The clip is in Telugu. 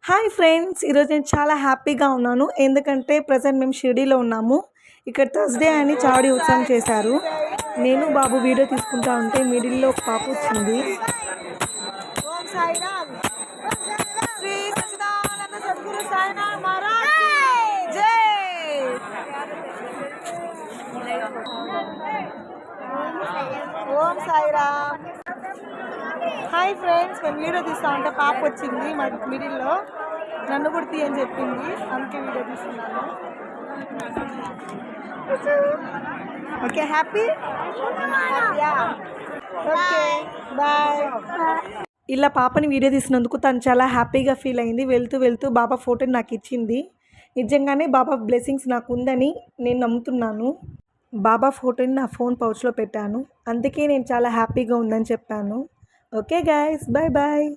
Hi friends! ఈరోజు నేను చాలా హ్యాపీగా ఉన్నాను. ఎందుకంటే ప్రెజెంట్ మేము షిరిడీలో ఉన్నాము. ఇక్కడ థర్స్‌డే అని చావడి ఉత్సవం చేశారు. నేను బాబు వీడియో తీసుకుంటా ఉంటే మిడిల్‌లో ఒక పాప వచ్చింది. ఓం సాయిరామ్. శ్రీ సచ్చిదానంద సద్గురు సాయినాథ్ మహారాజ్ కి జై. ఓం సాయిరామ్. హాయ్ ఫ్రెండ్స్, మేము వీడియో తీస్తా ఉంటే పాప వచ్చింది మా మిడిల్లో. నన్ను కూడా తీయని చెప్పింది, అందుకే వీడియో తీస్తున్నాను. Okay, happy? Okay, bye. ఇలా పాపని వీడియో తీసినందుకు తను చాలా హ్యాపీగా ఫీల్ అయింది. వెళ్తూ వెళ్తూ బాబా ఫోటోని నాకు ఇచ్చింది. నిజంగానే బాబా బ్లెస్సింగ్స్ నాకు ఉందని నేను నమ్ముతున్నాను. బాబా ఫోటోని నా ఫోన్ పౌచ్లో పెట్టాను. అందుకే నేను చాలా హ్యాపీగా ఉందని చెప్పాను. Okay guys, bye bye.